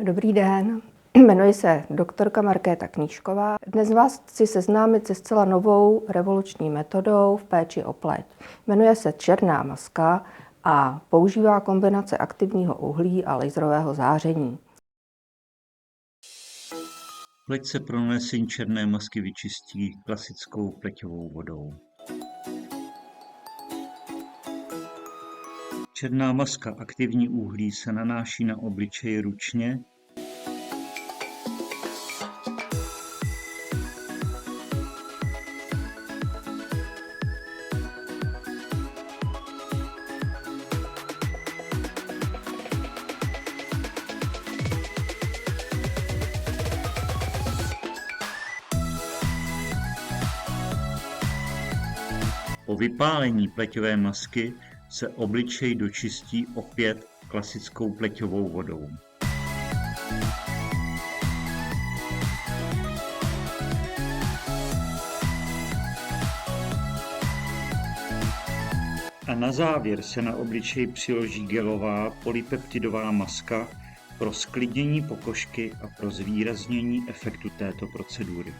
Dobrý den, jmenuji se doktorka Markéta Knížková. Dnes vás chci seznámit se zcela novou revoluční metodou v péči o pleť. Jmenuje se černá maska a používá kombinace aktivního uhlí a laserového záření. Pleť se pro nanesení černé masky vyčistí klasickou pleťovou vodou. Černá maska aktivní uhlí se nanáší na obličej ručně. Po vypálení pleťové masky se obličej dočistí opět klasickou pleťovou vodou. A na závěr se na obličej přiloží gelová polypeptidová maska pro zklidnění pokožky a pro zvýraznění efektu této procedury.